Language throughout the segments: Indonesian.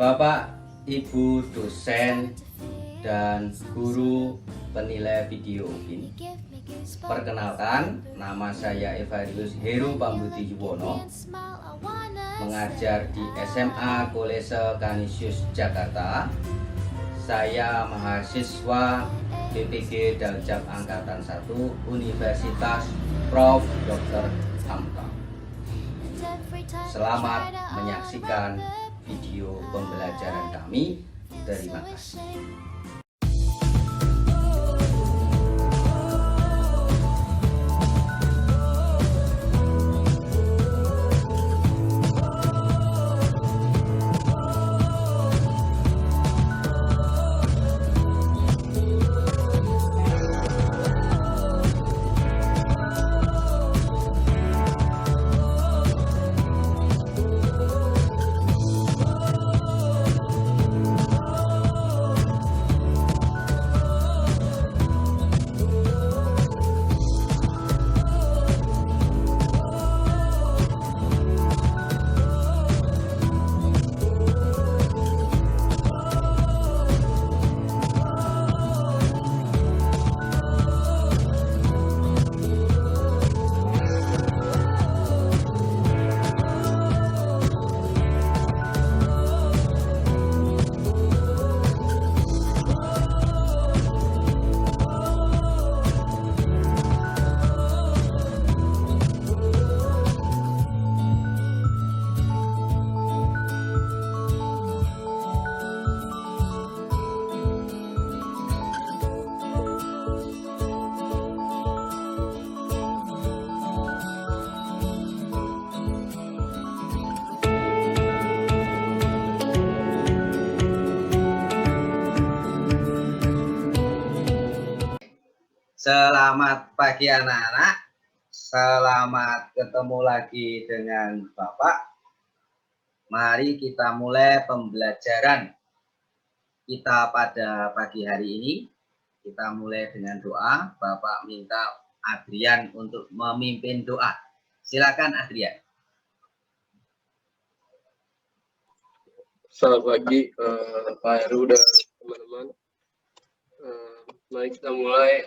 Bapak, Ibu dosen dan guru penilai video UPIN. Perkenalkan, nama saya Evarius Heru Pambudi Yuwono, mengajar di SMA Kolese Kanisius Jakarta. Saya mahasiswa PPG Daljab Angkatan 1 Universitas Prof. Dr. Hamka. Selamat menyaksikan video pembelajaran kami. Terima kasih. Selamat pagi anak-anak, selamat ketemu lagi dengan Bapak. Mari kita mulai pembelajaran kita pada pagi hari ini. Kita mulai dengan doa. Bapak minta Adrian untuk memimpin doa. Silakan Adrian. Selamat pagi Pak Heru dan teman-teman. Mari kita mulai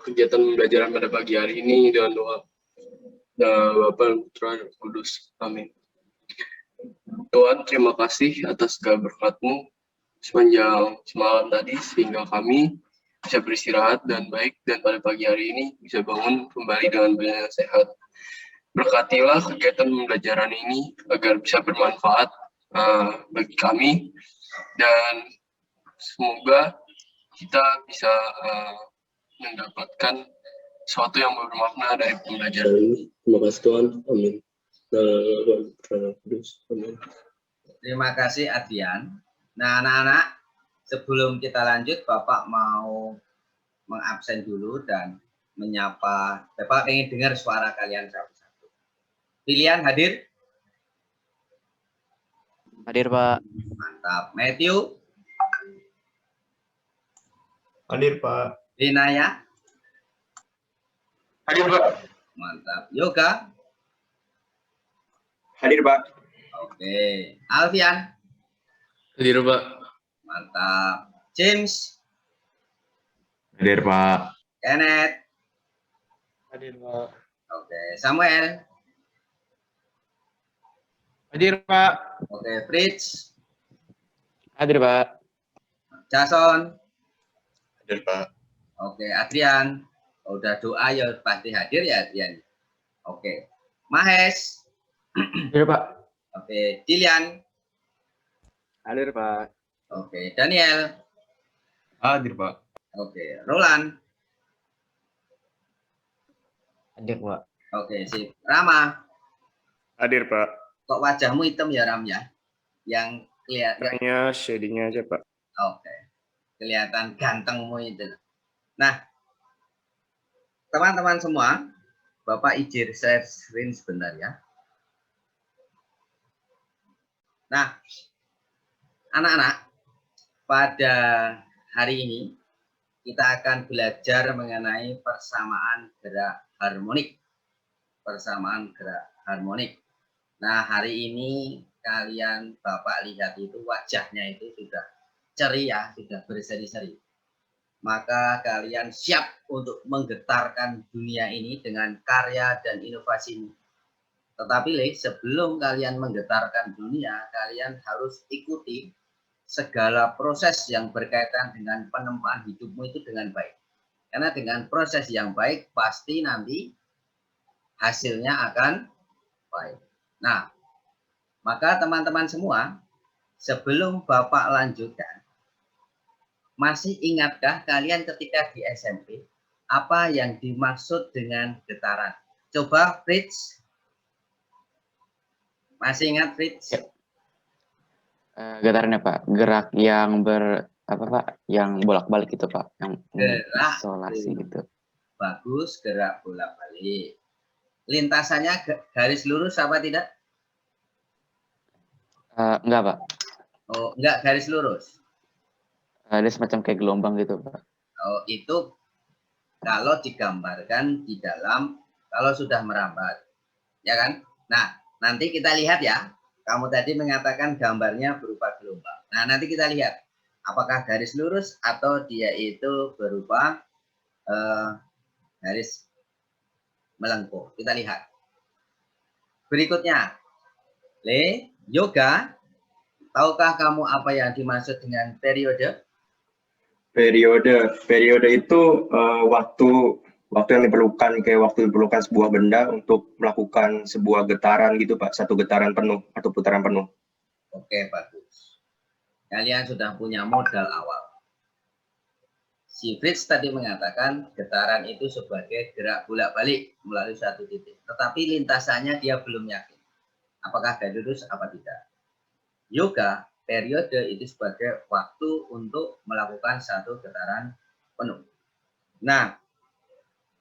kegiatan pembelajaran pada pagi hari ini dengan doa. Bapa, Putra, dan Kudus. Amin. Tuhan, terima kasih atas segala berkat-Mu sepanjang semalam tadi, sehingga kami bisa beristirahat dan baik, dan pada pagi hari ini bisa bangun kembali dengan badan yang sehat. Berkatilah kegiatan pembelajaran ini agar bisa bermanfaat bagi kami, dan semoga kita bisa mendapatkan sesuatu yang bermakna dari pembelajaran ini. Terima kasih Tuhan. Amin. Amin. Terima kasih Adrian. Nah anak-anak, sebelum kita lanjut, Bapak mau mengabsen dulu dan menyapa. Bapak ingin dengar suara kalian satu-satu. Pilihan hadir? Hadir, Pak. Mantap. Matthew? Hadir, Pak. Linaya? Hadir, Pak. Mantap. Yoga? Hadir, Pak. Oke. Alfian? Hadir Pak. Mantap. James? Hadir, Pak. Kenneth? Hadir Pak. Oke. Samuel? Hadir, Pak. Oke. Fritz? Hadir, Pak. Jason? Hadir, Pak. Oke. Adrian? Udah doa ya pasti hadir ya Adrian. Oke. Mahes? Hadir, Pak. Oke. Dilian? Hadir, Pak. Oke. Daniel? Hadir, Pak. Oke. Roland? Hadir, Pak. Oke. Sip. Rama? Hadir, Pak. Kok wajahmu hitam ya Ram ya? Yang kelihatan. Hanya shading-nya aja, Pak. Oke. Kelihatan gantengmu itu. Nah, teman-teman semua, Bapak izin share screen sebentar ya. Nah, anak-anak, pada hari ini kita akan belajar mengenai persamaan gerak harmonik. Persamaan gerak harmonik. Nah, hari ini kalian Bapak lihat itu wajahnya itu sudah ceria, sudah berseri-seri. Maka kalian siap untuk menggetarkan dunia ini dengan karya dan inovasimu. Tetapi sebelum kalian menggetarkan dunia, kalian harus ikuti segala proses yang berkaitan dengan penempaan hidupmu itu dengan baik. Karena dengan proses yang baik, pasti nanti hasilnya akan baik. Nah, maka teman-teman semua, sebelum Bapak lanjutkan, masih ingatkah kalian ketika di SMP, apa yang dimaksud dengan getaran? Coba Fritz. Masih ingat Fritz? Ya. Getarannya Pak, gerak yang apa Pak, yang bolak-balik itu Pak, yang Gerak isolasi gitu. Bagus, gerak bolak-balik. Lintasannya garis lurus apa tidak? Enggak Pak, Oh, enggak garis lurus. ada semacam kayak gelombang gitu Pak. Oh, itu kalau digambarkan di dalam, kalau sudah merambat. Ya kan? Nah, nanti kita lihat ya. Kamu tadi mengatakan gambarnya berupa gelombang. Nah, nanti kita lihat. Apakah garis lurus atau dia itu berupa garis melengkung. Kita lihat. Berikutnya. Yoga. Tahukah kamu apa yang dimaksud dengan periode? Periode itu waktu yang diperlukan, kayak waktu diperlukan sebuah benda untuk melakukan sebuah getaran gitu Pak, satu getaran penuh atau putaran penuh. Oke, bagus. Kalian sudah punya modal awal. Si Fritz tadi mengatakan getaran itu sebagai gerak bolak-balik melalui satu titik. Tetapi lintasannya dia belum yakin. Apakah garis lurus apa tidak. Yoga, periode itu sebagai waktu untuk melakukan satu getaran penuh. Nah,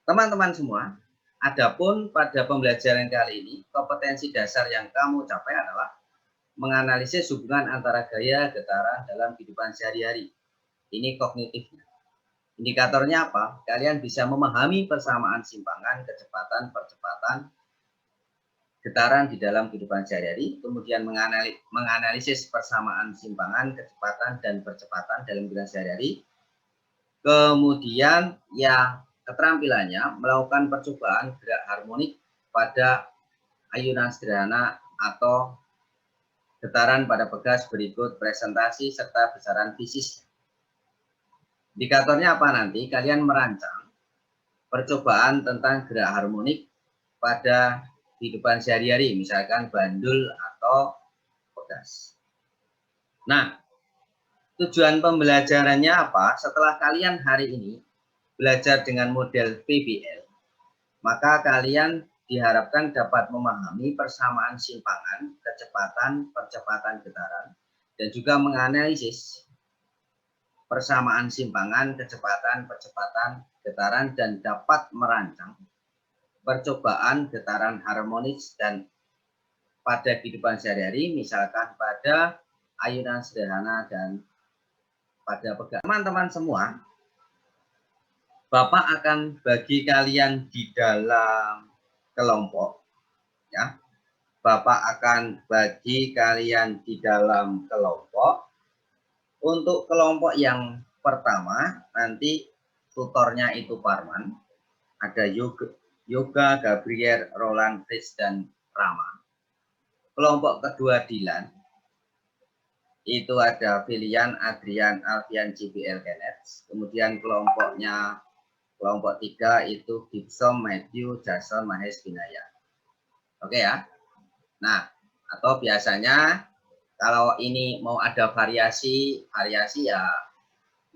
teman-teman semua, adapun pada pembelajaran kali ini, kompetensi dasar yang kamu capai adalah menganalisis hubungan antara gaya getaran dalam kehidupan sehari-hari. Ini kognitifnya. Indikatornya apa? Kalian bisa memahami persamaan simpangan, kecepatan, percepatan, getaran di dalam kehidupan sehari-hari, kemudian menganalisis persamaan simpangan, kecepatan, dan percepatan dalam kehidupan sehari-hari. Kemudian yang keterampilannya melakukan percobaan gerak harmonik pada ayunan sederhana atau getaran pada pegas berikut presentasi serta besaran fisik. Indikatornya apa nanti? Kalian merancang percobaan tentang gerak harmonik pada kehidupan sehari-hari, misalkan bandul atau pegas. Nah, tujuan pembelajarannya apa? Setelah kalian hari ini belajar dengan model PBL, maka kalian diharapkan dapat memahami persamaan simpangan, kecepatan, percepatan getaran, dan juga menganalisis persamaan simpangan, kecepatan, percepatan getaran, dan dapat merancang percobaan getaran harmonis dan pada kehidupan sehari-hari, misalkan pada ayunan sederhana dan pada pegang. Teman-teman semua, Bapak akan bagi kalian di dalam kelompok, ya. Bapak akan bagi kalian di dalam kelompok. Untuk kelompok yang pertama, nanti tutornya itu Parman, ada Yoga, Gabriel, Roland, Fritz, dan Rama. Kelompok kedua Dilan, itu ada Filian, Adrian, Alfian, JBL, Kenneth. Kemudian kelompok 3 itu Gibson, Matthew, Jason, Mahes, Binaya. Oke ya. Nah, atau biasanya kalau ini mau ada variasi ya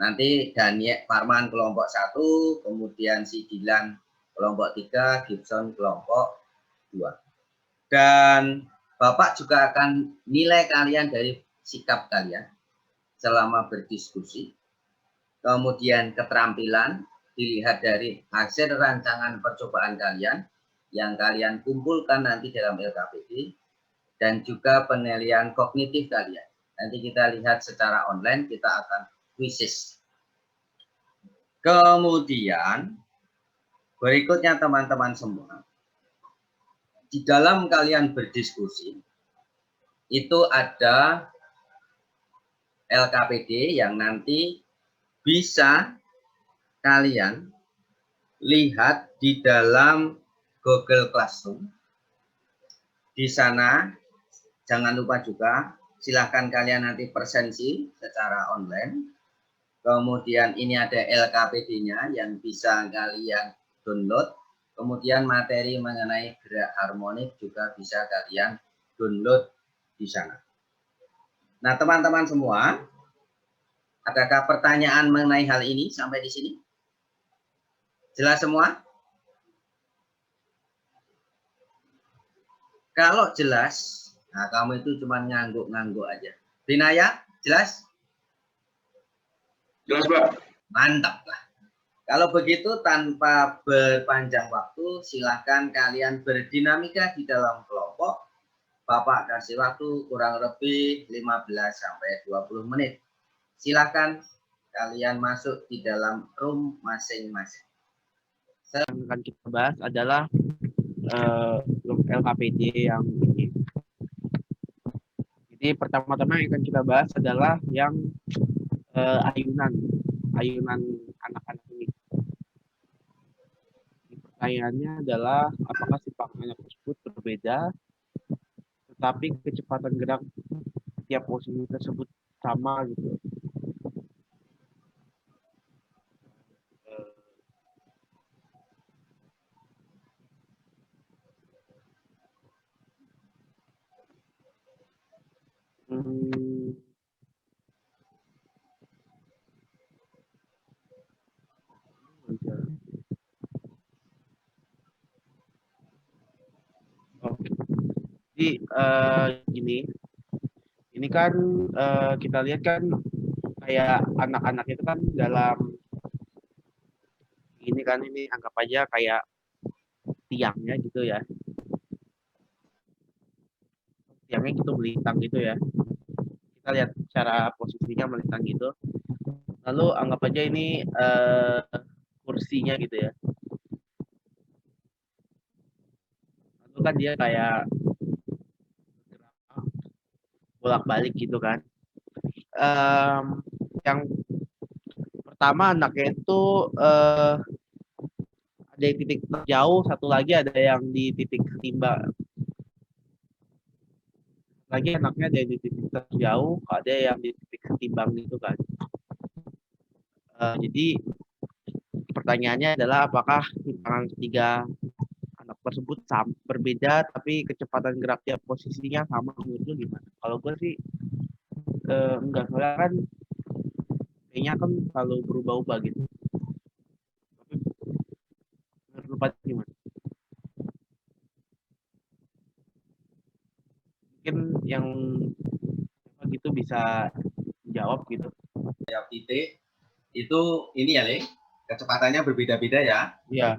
nanti Daniel Parman kelompok 1, kemudian si Dilan kelompok 3, Gibson kelompok 2. Dan Bapak juga akan nilai kalian dari sikap kalian selama berdiskusi. Kemudian keterampilan dilihat dari hasil rancangan percobaan kalian yang kalian kumpulkan nanti dalam LKPD, dan juga penilaian kognitif kalian. Nanti kita lihat secara online, kita akan quizzes. Kemudian berikutnya teman-teman semua, di dalam kalian berdiskusi, itu ada LKPD yang nanti bisa kalian lihat di dalam Google Classroom. Di sana jangan lupa juga silahkan kalian nanti presensi secara online. Kemudian ini ada LKPD-nya yang bisa kalian download. Kemudian materi mengenai gerak harmonik juga bisa kalian download di sana. Nah, teman-teman semua, adakah pertanyaan mengenai hal ini sampai di sini? Jelas semua? Kalau jelas, nah kamu itu cuma ngangguk-ngangguk aja. Binaya, jelas? Jelas, Pak. Mantap lah. Kalau begitu tanpa berpanjang waktu, silahkan kalian berdinamika di dalam kelompok. Bapak kasih waktu kurang lebih 15-20 menit. Silahkan kalian masuk di dalam room masing-masing. Yang akan kita bahas adalah LKPD yang ini. Jadi pertama-tama yang akan kita bahas adalah yang ayunan anak-anak ini. Pertanyaannya adalah apakah si anak tersebut berbeda, tetapi kecepatan gerak tiap posisi tersebut sama gitu. Jadi ini kan kita lihat kan kayak anak-anak itu kan dalam ini kan ini anggap aja kayak tiangnya gitu ya. Tiangnya gitu melintang gitu ya. Kita lihat cara posisinya melintang gitu. Lalu anggap aja ini kursinya gitu ya. Lalu kan dia kayak bolak-balik gitu kan. Yang pertama anaknya itu ada di titik terjauh, satu lagi ada yang di titik ketimbang. Lagi anaknya ada di titik terjauh, ada yang di titik ketimbang gitu kan. Jadi pertanyaannya adalah apakah tangan ketiga anak tersebut berbeda tapi kecepatan gerak tiap posisinya sama, menurut lu gimana? Kalau gue sih enggak, soalnya kan kayaknya kan selalu berubah-ubah gitu. Tapi menurut lu Pak gimana? Mungkin yang gitu bisa jawab gitu. Tiap titik itu ini ya, Le, kecepatannya berbeda-beda ya. Iya.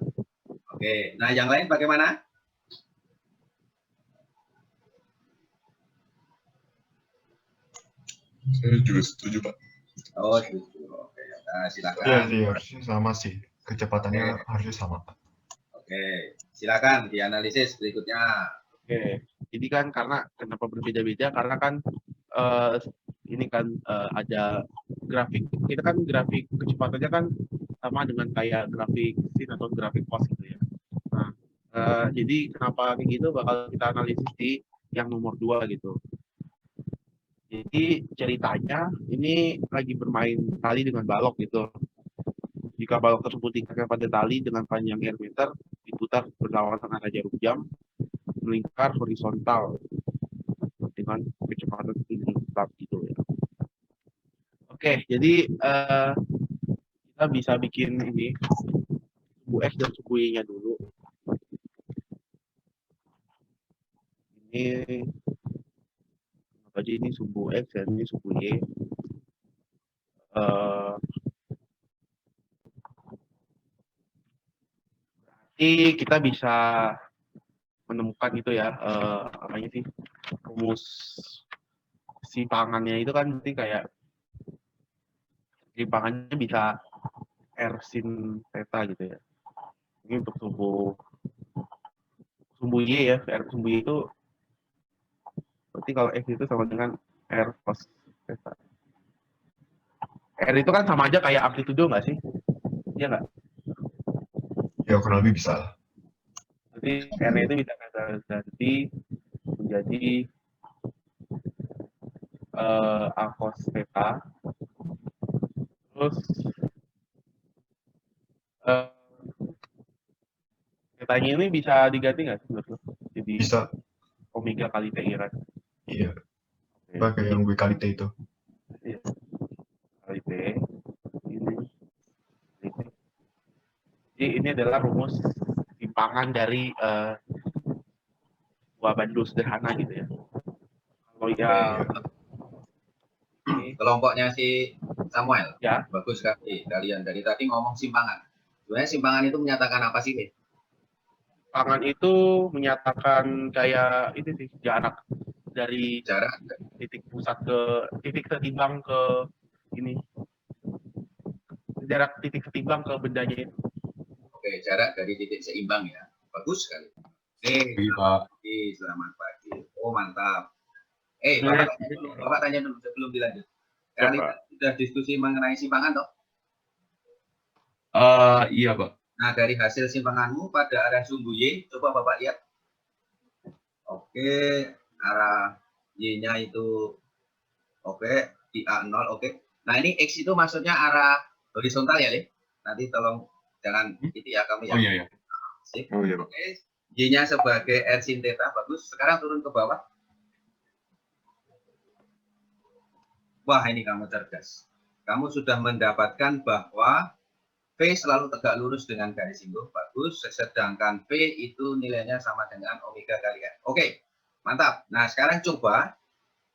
Oke, nah yang lain bagaimana? Saya juga setuju, Pak. Oh, setuju. Oke, nah, silakan. Iya sih, harusnya sama sih. Kecepatannya harusnya sama, Pak. Oke, silakan dianalisis berikutnya. Oke, jadi kan karena kenapa berbeda-beda? Karena kan ini kan ada grafik. Kita kan grafik kecepatannya kan sama dengan kayak grafik sin atau grafik cos gitu ya. Nah, jadi kenapa kayak gitu? Bakal kita analisis di yang nomor 2 gitu. Jadi ceritanya ini lagi bermain tali dengan balok gitu. Jika balok tersebut diikat pada tali dengan panjang R meter, diputar berlawanan arah jarum jam, melingkar horizontal dengan kecepatan tinggi tetap gitu ya. Oke, jadi kita bisa bikin ini suku X dan suku Y-nya dulu. Ini apa aja, ini suku X dan ini suku Y. Berarti kita bisa menemukan itu ya, apanya sih, rumus si pangannya itu kan berarti kayak si pangannya bisa R sin theta gitu ya. Ini untuk sumbu Y ya, R sumbu Y itu Berarti kalau X itu sama dengan R cos theta. R itu kan sama aja kayak amplitudo nggak sih? Iya nggak? Ya kurang lebih bisa lah. Jadi R itu bisa kita ganti menjadi A cos theta. Terus thetanya ini bisa diganti nggak sih menurut lo? Jadi Bisa. omega kali T kan? Iya. Pakai yang W kali T itu. Iya. Kali T. Ini. Jadi ini adalah rumus simpangan dari buah bandul sederhana gitu ya. Kalau yang ini Kelompoknya si Samuel. ya, Bagus sekali kalian. Dari tadi ngomong simpangan. Sebenarnya simpangan itu menyatakan apa sih, nih? simpangan itu menyatakan kayak ini sih jarak dari Jarak. titik pusat ke titik setimbang ke ini. Jarak titik setimbang ke bendanya itu. Oke, jarak dari titik seimbang ya. Bagus sekali. Pak. Selamat pagi. Oh, mantap. Bapak tanya dulu sebelum dilanjut. Kalian sudah diskusi mengenai simpangan toh? Iya, Pak. Nah, dari hasil simpanganmu pada arah sumbu Y, coba Bapak lihat. Oke, arah Y-nya itu oke, di A0, oke. Nah, ini X itu maksudnya arah horizontal ya, Le? Nanti tolong jangan itu ya kamu ya. Oh iya, iya. Sip. Oh iya, Pak. Oke. Y-nya sebagai R sin theta, bagus. Sekarang turun ke bawah. Wah, ini kamu cerdas. Kamu sudah mendapatkan bahwa V selalu tegak lurus dengan garis singgung, bagus. Sedangkan V itu nilainya sama dengan omega kali R. Oke, mantap. Nah, sekarang coba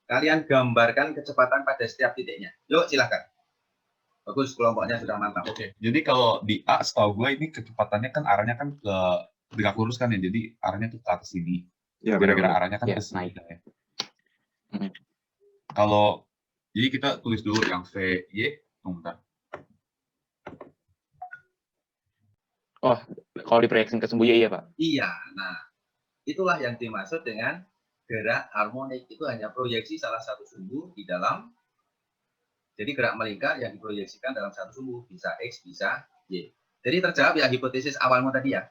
kalian gambarkan kecepatan pada setiap titiknya. Yuk, silahkan. Bagus, kelompoknya sudah mantap. Oke, jadi kalau di A, setahu gue ini kecepatannya kan arahnya kan ke tegak lurus kan ya, jadi arahnya tuh ke atas sini. Ya, Kira-kira arahnya kan Ya, ke sini. naik. Ya. Hmm. Kalau jadi kita tulis dulu yang VY, bentar. Oh, kalau diproyeksikan ke sumbu Y iya, Pak. Iya, nah itulah yang dimaksud dengan gerak harmonik. Itu hanya proyeksi salah satu sumbu di dalam, jadi gerak melingkar yang diproyeksikan dalam satu sumbu, bisa X, bisa Y. Jadi terjawab ya hipotesis awalmu tadi ya?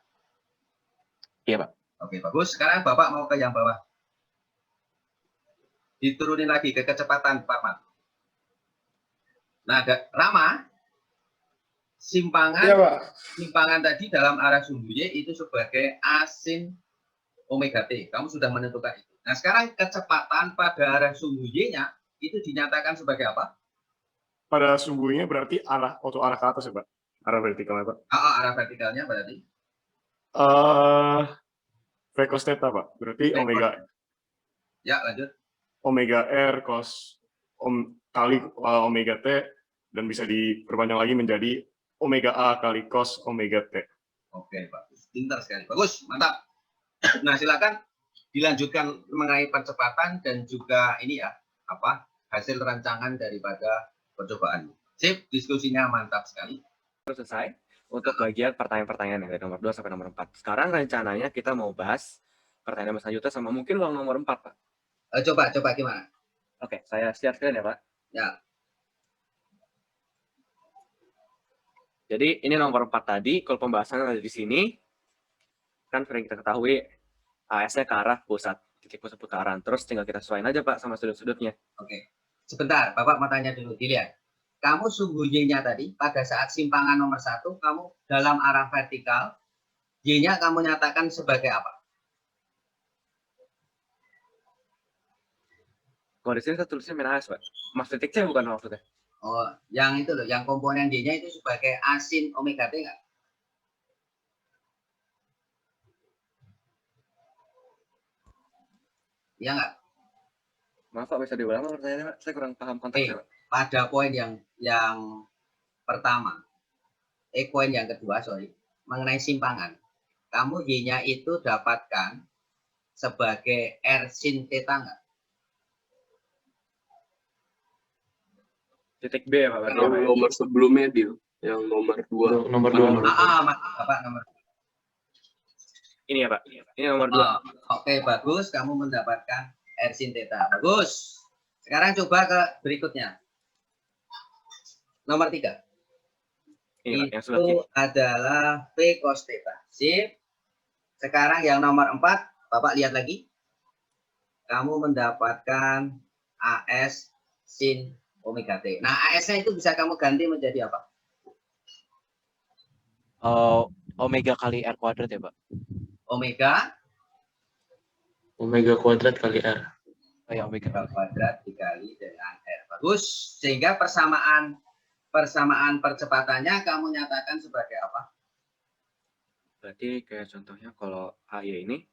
Iya, Pak. Oke, bagus. Sekarang Bapak mau ke yang bawah. Diturunin lagi ke kecepatan, Pak. Nah, Rama, simpangan Iya, Pak. simpangan tadi dalam arah sumbu Y itu sebagai A sin omega T. Kamu sudah menentukan itu. Nah, sekarang kecepatan pada arah sumbu Y-nya itu dinyatakan sebagai apa? Pada sumbunya berarti arah ke atas ya, Pak? Arah vertikalnya, Pak? Arah vertikalnya berarti? V cos theta, Pak. Berarti omega. Ya, lanjut. Omega R cos kali omega T, dan bisa diperpanjang lagi menjadi omega A kali cos omega T. Oke, bagus. Pintar sekali. Bagus, mantap. Nah, silakan dilanjutkan mengenai percepatan dan juga ini ya, hasil rancangan daripada percobaan. Sip, diskusinya mantap sekali. Selesai untuk bagian pertanyaan-pertanyaan yang dari nomor 2 sampai nomor 4. Sekarang rencananya kita mau bahas pertanyaan selanjutnya sama mungkin uang nomor 4, Pak. Coba gimana? Oke, saya share screen ya, Pak. Ya. Jadi ini nomor 4 tadi, kalau pembahasan ada di sini, kan sering kita ketahui AS-nya ke arah pusat, titik pusat putaran. Terus tinggal kita sesuaiin aja, Pak, sama sudut-sudutnya. Oke. Sebentar, Bapak mau tanya dulu. Dilihat. Kamu sumbu Y-nya tadi, pada saat simpangan nomor 1, kamu dalam arah vertikal, Y-nya kamu nyatakan sebagai apa? Kalau di sini kita tulisnya min AS, Pak. Mas titiknya bukan maksudnya. Oh, yang itu loh, yang komponen Y-nya itu sebagai A sin omega T nggak? Iya nggak? Maaf, Pak, bisa diulang pertanyaannya, Pak? Saya kurang paham konteksnya, Pak. Pada poin yang pertama, poin yang kedua, mengenai simpangan. Kamu Y-nya itu dapatkan sebagai R sin theta nggak? Titik B ya, Pak. Yang nomor sebelumnya, Bil. Yang nomor 2. Nomor 2. Bapak nomor. Ini ya, Pak. Ini nomor 2. Oke, bagus. Kamu mendapatkan R sin theta. Bagus. Sekarang coba ke berikutnya. Nomor 3. Ini Pak, yang sebelah Itu kiri. adalah P cos theta. Sip. Sekarang yang nomor 4, Bapak lihat lagi. Kamu mendapatkan AS sin omega T. Nah, AS-nya itu bisa kamu ganti menjadi apa? Omega kali R kuadrat ya, Pak? Omega Omega kuadrat kali R. Oh ya, omega. kuadrat dikali dengan R. Bagus. Sehingga persamaan percepatannya kamu nyatakan sebagai apa? Berarti kayak contohnya kalau AY ini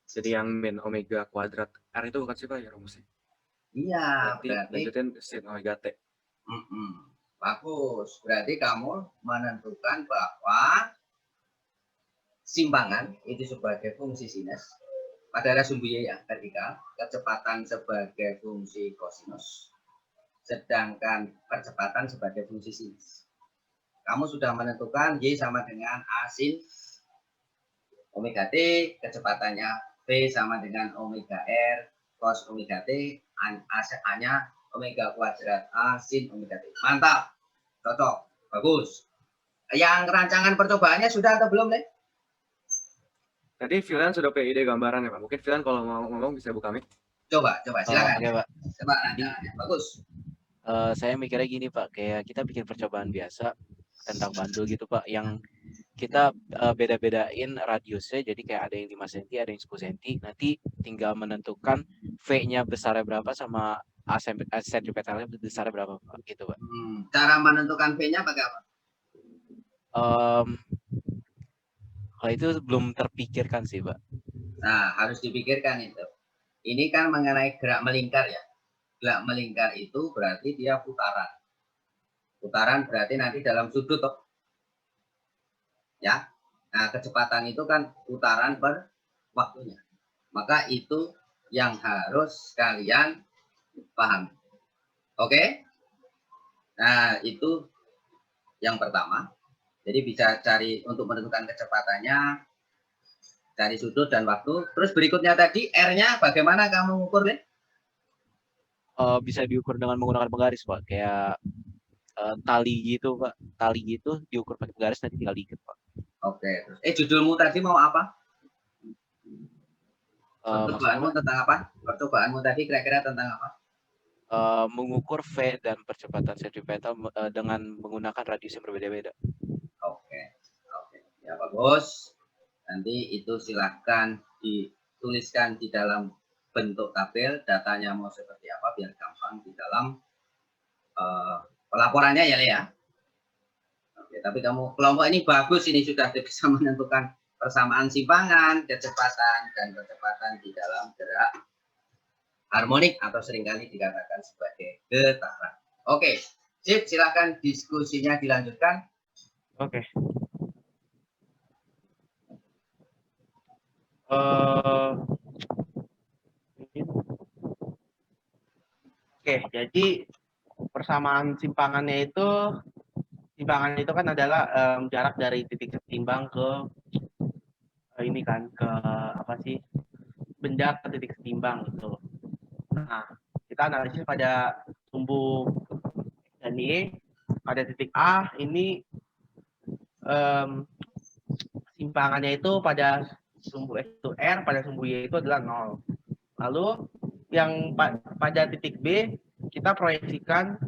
jadi yang min omega kuadrat R itu bukan sih Pak ya rumusnya? Iya, Berarti berarti lanjutin sin omega T. bagus. Berarti kamu menentukan bahwa simpangan itu sebagai fungsi sinus pada arah sumbu Y yang vertikal, kecepatan sebagai fungsi kosinus, sedangkan percepatan sebagai fungsi sinus. Kamu sudah menentukan Y sama dengan A sin omega T, kecepatannya V sama dengan omega R cos omega T, A-nya omega kuadrat A sin omega T. Mantap, cocok, bagus. Yang rancangan percobaannya sudah atau belum, nih? Tadi Filan sudah punya ide gambaran ya Pak. Mungkin Filan kalau mau ngomong bisa buka mic. Coba, silakan. Oke, Pak. Coba rancangannya, bagus. Saya mikirnya gini, Pak, kayak kita bikin percobaan biasa tentang bandul gitu, Pak, yang kita beda-bedain radiusnya, jadi kayak ada yang 5 cm, ada yang 10 cm, nanti tinggal menentukan V-nya besarnya berapa sama sentripetalnya besarnya berapa, Pak, gitu, Pak. Cara menentukan V-nya pakai apa? Kalau itu belum terpikirkan sih, Pak. Nah, harus dipikirkan itu. Ini kan mengenai gerak melingkar ya. Gerak melingkar itu berarti dia putaran. Putaran berarti nanti dalam sudut toh. Ya. Nah, kecepatan itu kan putaran per waktunya. Maka itu yang harus kalian pahami. Oke? Nah, itu yang pertama. Jadi bisa cari untuk menentukan kecepatannya, cari sudut dan waktu. Terus berikutnya tadi R-nya bagaimana kamu ukur, Lin? Bisa diukur dengan menggunakan penggaris, Pak. Kayak tali gitu, Pak. Tali gitu diukur pakai penggaris, nanti tinggal diikat, Pak. Oke. Judulmu tadi mau apa? Percobaanmu Maksudnya, tentang apa? Percobaanmu tadi kira-kira tentang apa? mengukur V dan percepatan sentripetal dengan menggunakan radius yang berbeda-beda. Oke. Ya, bagus. Nanti itu silahkan dituliskan di dalam bentuk tabel, datanya mau seperti apa biar gampang di dalam pelaporannya ya, Lea. Oke, tapi kamu kelompok ini bagus, ini sudah bisa menentukan persamaan simpangan, kecepatan, dan kecepatan di dalam gerak harmonik atau seringkali dikatakan sebagai getaran. Oke, sip, silakan diskusinya dilanjutkan. Oke. Oke, jadi persamaan simpangannya itu kan adalah jarak dari titik setimbang ke ini kan ke apa sih benda ke titik setimbang gitu. Nah, kita analisis pada sumbu dan Y pada titik A ini simpangannya itu pada sumbu X itu R, pada sumbu Y itu adalah 0. Lalu yang pada titik B kita proyeksikan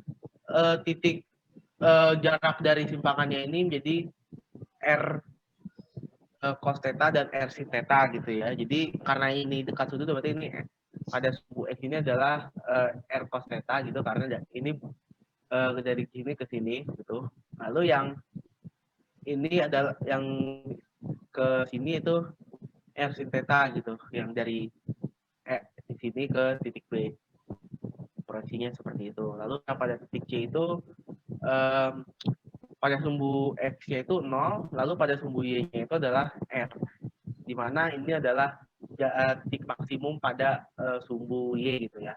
titik jarak dari simpangannya ini menjadi R cos theta dan R sin theta gitu ya. Jadi karena ini dekat sudut berarti ini pada sumbu X ini adalah R cos theta gitu karena ini dari sini ke sini gitu. Lalu yang ini adalah yang ke sini itu R sin theta gitu, yang dari di sini ke titik B. Proyeksinya seperti itu. Lalu pada titik C itu pada sumbu X-nya itu 0, lalu pada sumbu Y-nya itu adalah R. Di mana ini adalah titik maksimum pada sumbu Y gitu ya.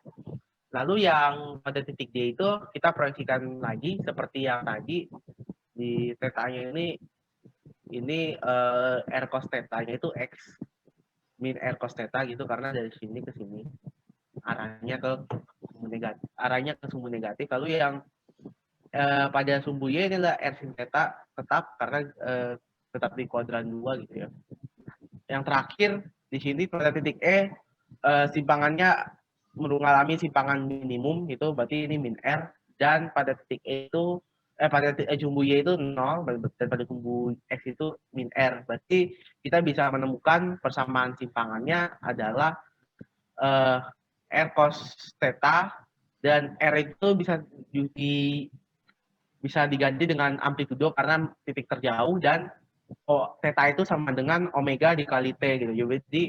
Lalu yang pada titik D itu kita proyeksikan lagi seperti yang tadi di theta-nya ini R cos theta-nya itu X min R cos theta gitu karena dari sini ke sini. arahnya ke sumbu negatif. Lalu yang pada sumbu Y ini adalah R sin theta tetap karena tetap di kuadran 2 gitu ya. Yang terakhir di sini pada titik E simpangannya mengalami simpangan minimum, itu berarti ini min R, dan pada titik E itu pada sumbu Y itu 0 dan pada sumbu X itu min R. Berarti kita bisa menemukan persamaan simpangannya adalah R cos theta, dan R itu bisa diganti dengan amplitudo karena titik terjauh, dan theta itu sama dengan omega dikali T gitu. Jadi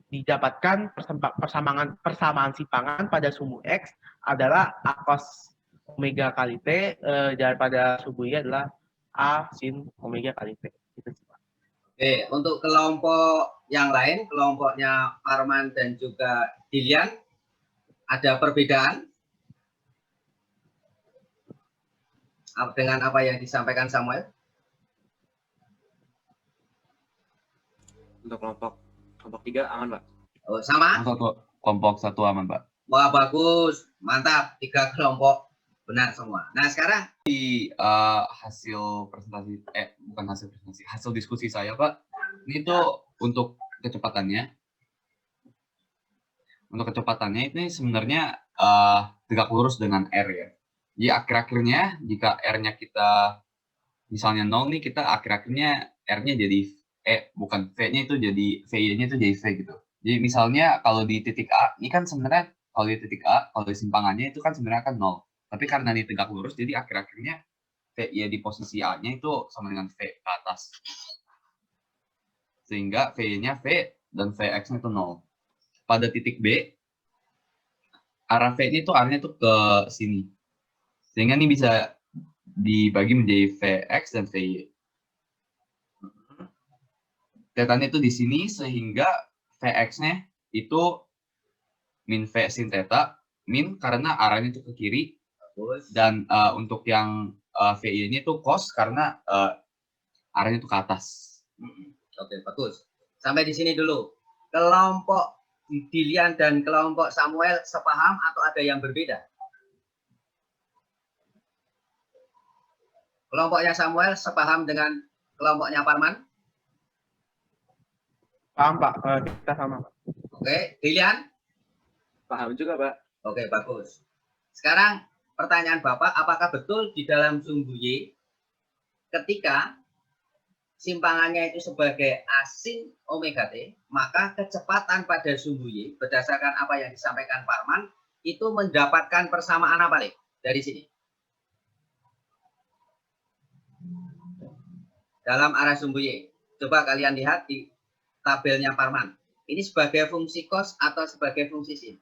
didapatkan persamaan simpangan pada sumbu X adalah A cos omega kali T, dan pada sumbu Y adalah A sin omega kali T. Gitu sih, Pak. Oke, untuk kelompok yang lain, kelompoknya Parman dan juga Dilian, ada perbedaan dengan apa yang disampaikan Samuel? Untuk kelompok 3 aman, Pak. Oh, sama? Kelompok satu aman, Pak. Wah, bagus. Mantap. 3 kelompok benar semua. Nah, sekarang Hasil presentasi, bukan hasil presentasi, hasil diskusi saya, Pak. Ini tuh untuk kecepatannya. Untuk kecepatannya ini sebenarnya tegak lurus dengan R ya. Jadi akhir-akhirnya jika R-nya kita misalnya 0 nih, kita akhir-akhirnya R-nya jadi bukan V-nya itu jadi V-nya itu jadi V gitu. Jadi misalnya kalau di titik A, ini kan sebenarnya kalau di titik A, kalau di simpangannya itu kan sebenarnya kan 0. Tapi karena ini tegak lurus, jadi akhir-akhirnya V-nya di posisi A-nya itu sama dengan V ke atas. Sehingga V-nya V dan Vx-nya itu 0. Pada titik B, arah V-nya itu arahnya itu ke sini. Sehingga ini bisa dibagi menjadi Vx dan Vy. Tetanya itu di sini, sehingga Vx-nya itu min V sin theta, min karena arahnya itu ke kiri, dan untuk yang VY-nya itu cos karena arahnya itu ke atas. Oke, bagus. Sampai di sini dulu. Kelompok Dilian dan kelompok Samuel sepaham atau ada yang berbeda? Kelompoknya Samuel sepaham dengan kelompoknya Parman? Paham, Pak. Kita sama, Pak. Oke, Dilian? Paham juga, Pak. Oke, bagus. Sekarang pertanyaan Bapak, apakah betul di dalam sumbu Y ketika simpangannya itu sebagai A sin omega T, maka kecepatan pada sumbu Y berdasarkan apa yang disampaikan Parman itu mendapatkan persamaan apa, Lek? Dari sini. Dalam arah sumbu Y. Coba kalian lihat di tabelnya Parman. Ini sebagai fungsi cos atau sebagai fungsi sin?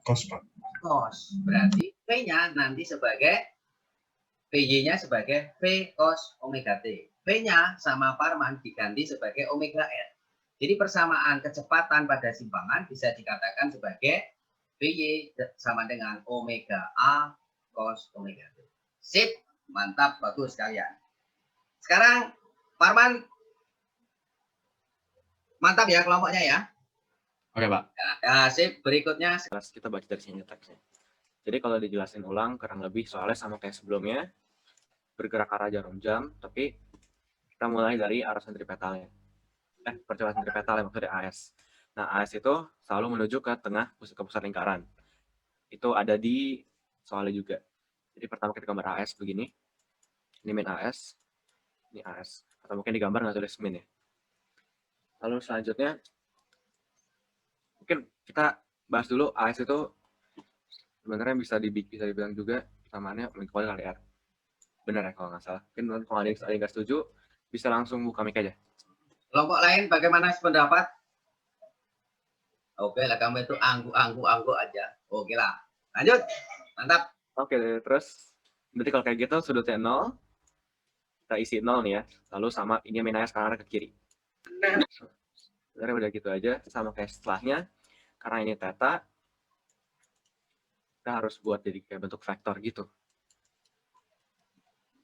Cos, Pak. Cos. Berarti V-nya nanti sebagai VY-nya sebagai V cos omega T. V-nya sama Parman diganti sebagai omega R. Jadi persamaan kecepatan pada simpangan bisa dikatakan sebagai VY sama dengan omega A cos omega T. Sip, mantap, bagus kalian. Sekarang Parman mantap ya kelompoknya ya. Oke, Pak. Ya, sip, berikutnya. Kita baca dari sini teksnya. Jadi kalau dijelasin ulang kurang lebih soalnya sama kayak sebelumnya, bergerak arah jarum jam, tapi kita mulai dari arah sentripetalnya. Percepatan sentripetal maksudnya AS. Nah, AS itu selalu menuju ke tengah ke pusat lingkaran. Itu ada di soalnya juga. Jadi pertama kita gambar AS begini. Ini min AS, ini AS. Atau mungkin digambar nggak tulis min ya. Lalu selanjutnya, mungkin kita bahas dulu AS itu sebenarnya bisa dibilang juga samaannya mengikuti kali R. Benar ya kalau nggak salah. Mungkin kalau ada yang nggak setuju, bisa langsung buka mic aja. Kelompok lain bagaimana pendapat? Oke lah, kamu itu anggu aja. Oke lah. Lanjut. Mantap. Oke, terus berarti kalau kayak gitu sudutnya 0, kita isi 0 nih ya. Lalu sama ini min AS karena ke kiri. Sebenarnya udah gitu aja. Sama kayak setelahnya. Karena ini theta, kita harus buat jadi kayak bentuk vektor gitu.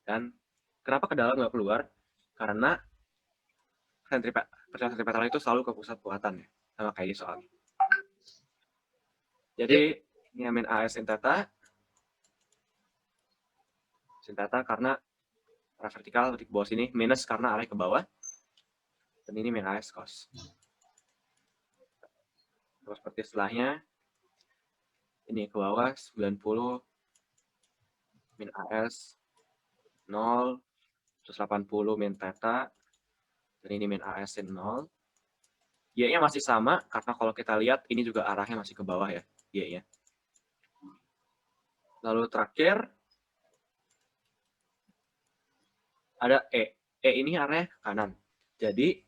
Dan kenapa ke dalam nggak keluar? Karena percepatan sentripetal itu selalu ke pusat buatan ya, sama kayak di soal. Jadi ini min AS sin theta karena arah vertikal di bawah sini, minus karena arah ke bawah, dan ini min AS cos. Terus seperti setelahnya, ini ke bawah 90 min AS 0, terus 80 min theta, dan ini min AS sin 0. Y-nya masih sama, karena kalau kita lihat ini juga arahnya masih ke bawah ya, Y-nya. Lalu terakhir, ada E. E ini arahnya ke kanan. Jadi,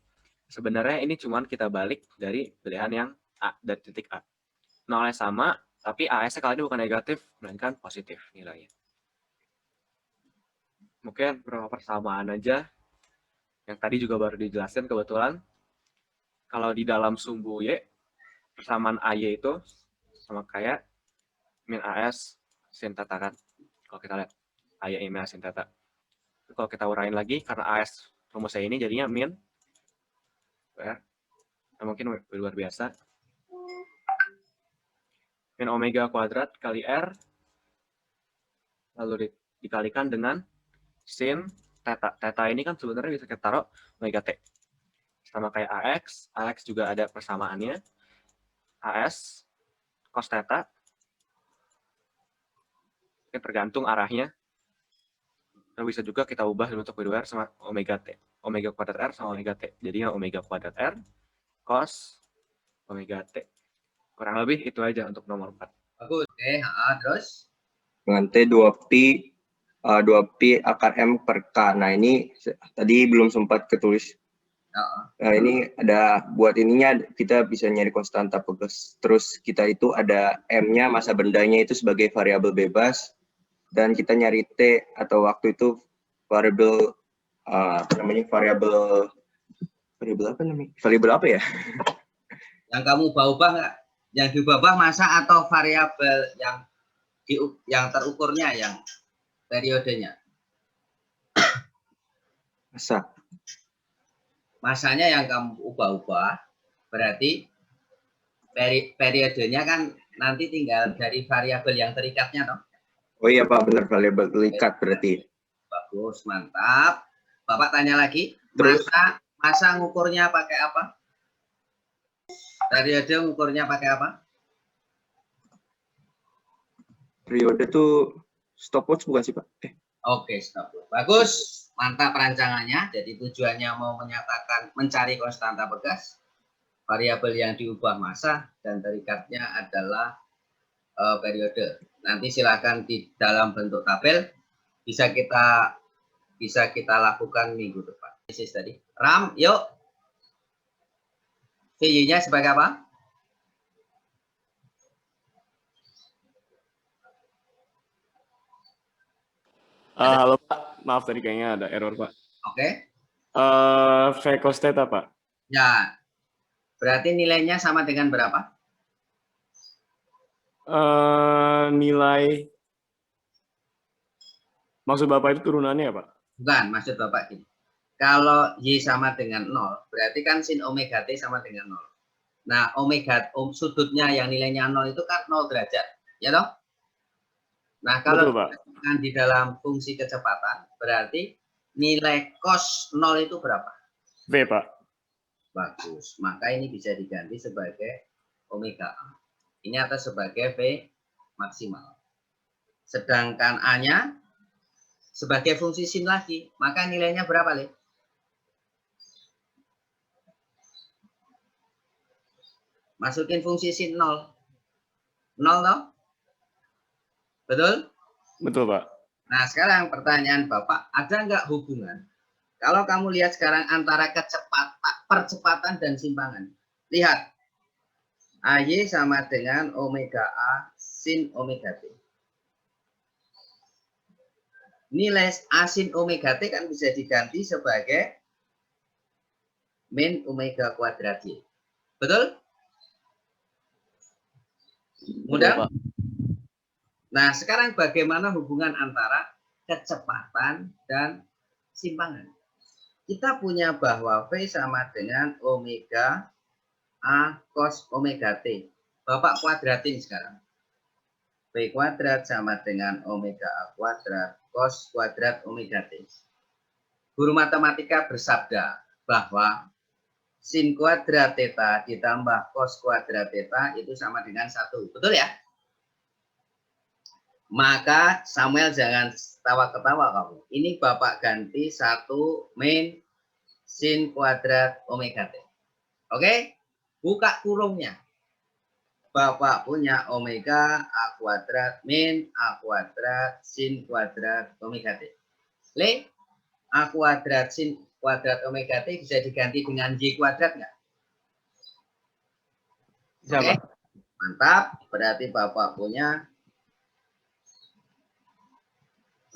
sebenarnya ini cuma kita balik dari pilihan yang A, dari titik A. Nolnya sama, tapi AS-nya kali ini bukan negatif, melainkan positif nilainya. Mungkin beberapa persamaan aja, yang tadi juga baru dijelaskan kebetulan. Kalau di dalam sumbu Y, persamaan AY itu sama kayak min AS sin theta kan. Kalau kita lihat, AY min AS sin theta. Kalau kita urain lagi, karena AS rumusnya ini jadinya min, ya, mungkin luar biasa. Min omega kuadrat kali R, lalu dikalikan dengan sin theta. Theta ini kan sebenarnya bisa kita taruh omega T. Sama kayak AX, AX juga ada persamaannya. AS cos theta, ini tergantung arahnya. Dan bisa juga kita ubah bentuk W2R sama omega T. Omega kuadrat R sama omega T. Jadinya omega kuadrat R cos omega T. Kurang lebih itu aja untuk nomor 4. Bagus. Oke, terus? Dengan T 2pi akar M per K. Nah, ini tadi belum sempat ketulis. Nah, ini ada buat ininya kita bisa nyari konstanta Pegas. Terus kita itu ada M-nya, masa bendanya itu sebagai variabel bebas, dan kita nyari T atau waktu itu variabel variabel apa ya? Yang kamu ubah-ubah nggak? Yang diubah masa atau variabel yang terukurnya, yang periodenya? Masa. Masanya yang kamu ubah-ubah, berarti periodenya kan nanti tinggal dari variabel yang terikatnya, toh? Oh iya Pak, benar, variabel terikat berarti. Bagus, mantap. Bapak tanya lagi, Terus, masa ngukurnya pakai apa? Periode ngukurnya pakai apa? periode tuh stopwatch bukan sih Pak? Oke, stopwatch. Bagus. Mantap perancangannya. Jadi tujuannya mau mencari konstanta Pegas, variabel yang diubah masa, dan terikatnya adalah periode. Nanti silakan di dalam bentuk tabel bisa kita lakukan minggu depan. Tadi RAM, yuk. VY-nya sebagai apa? Halo Pak, maaf tadi kayaknya ada error Pak. Oke. V cos theta Pak. Ya, berarti nilainya sama dengan berapa? Nilai, maksud Bapak itu turunannya ya Pak? Bukan, maksud Bapak gini. Kalau Y sama dengan 0, berarti kan sin omega T sama dengan 0. Nah, sudutnya yang nilainya 0 itu kan 0 derajat. Ya toh? Nah, kalau kan di dalam fungsi kecepatan, berarti nilai cos 0 itu berapa? V, Pak. Bagus. Maka ini bisa diganti sebagai omega A. Ini atas sebagai V maksimal. Sedangkan A-nya sebagai fungsi sin lagi. Maka nilainya berapa, Le? Masukin fungsi sin 0. 0 toh? Betul? Betul, Pak. Nah, sekarang pertanyaan Bapak, ada nggak hubungan? Kalau kamu lihat sekarang antara percepatan dan simpangan. Lihat. AY sama dengan omega A sin omega T. Nilai A sin omega T kan bisa diganti sebagai min omega kuadrat Y. Betul? Mudah? Nah, sekarang bagaimana hubungan antara kecepatan dan simpangan? kita punya bahwa V sama dengan omega A cos omega T. Bapak kuadratin sekarang. V kuadrat sama dengan omega A kuadrat cos kuadrat omega T. Guru matematika bersabda bahwa sin kuadrat theta ditambah cos kuadrat theta itu sama dengan 1. Betul ya? Maka Samuel jangan ketawa-ketawa kamu. Ini Bapak ganti 1 min sin kuadrat omega T. Oke? Buka kurungnya. Bapak punya omega A kuadrat min A kuadrat sin kuadrat omega T. Le, A kuadrat sin kuadrat omega T bisa diganti dengan Y kuadrat nggak? Bisa, Oke? Pak. Mantap. Berarti Bapak punya.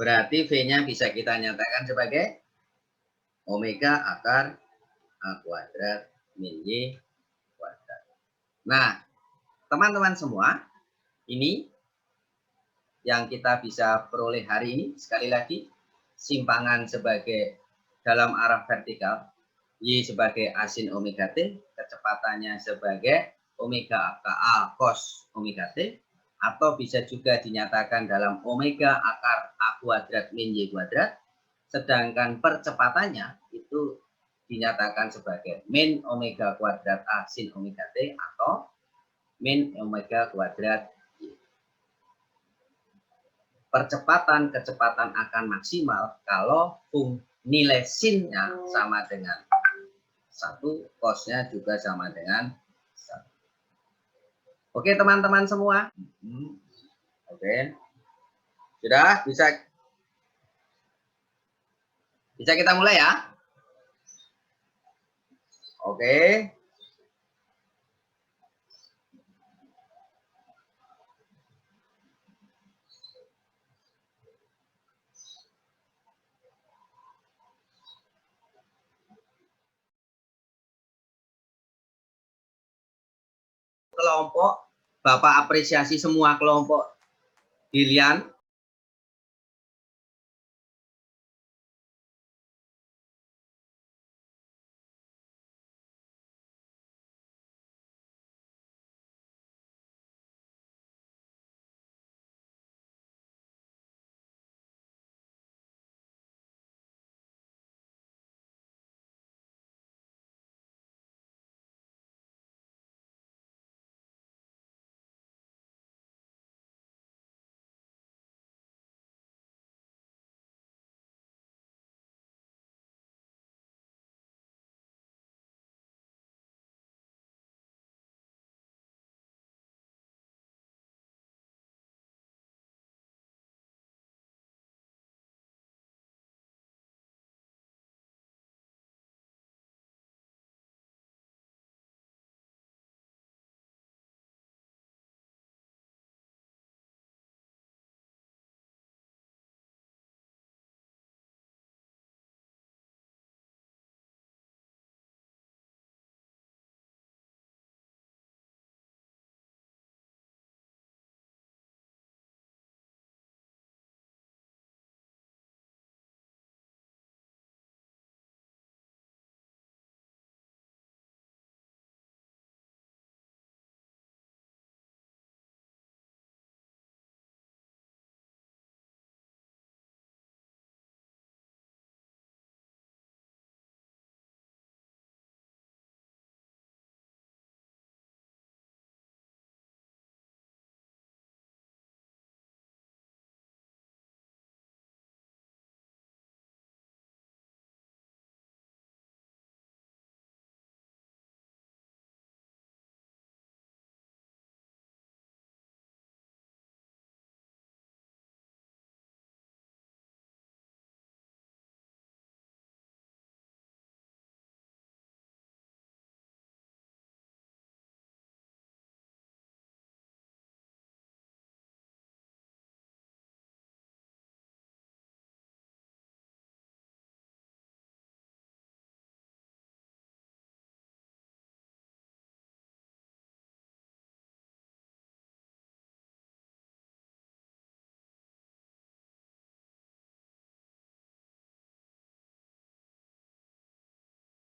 Berarti V-nya bisa kita nyatakan sebagai omega akar A kuadrat min Y kuadrat. Nah, teman-teman semua, ini yang kita bisa peroleh hari ini. Sekali lagi, simpangan sebagai dalam arah vertikal, Y sebagai A sin omega T, kecepatannya sebagai omega akar A cos omega T, atau bisa juga dinyatakan dalam omega akar A kuadrat min Y kuadrat, sedangkan percepatannya itu dinyatakan sebagai min omega kuadrat A sin omega T atau min omega kuadrat Y. Kecepatan akan maksimal kalau nilai sinnya sama dengan 1, cosnya juga sama dengan 1. Oke teman-teman semua. Oke. Sudah bisa kita mulai ya. Oke. Kelompok, Bapak apresiasi semua kelompok pilihan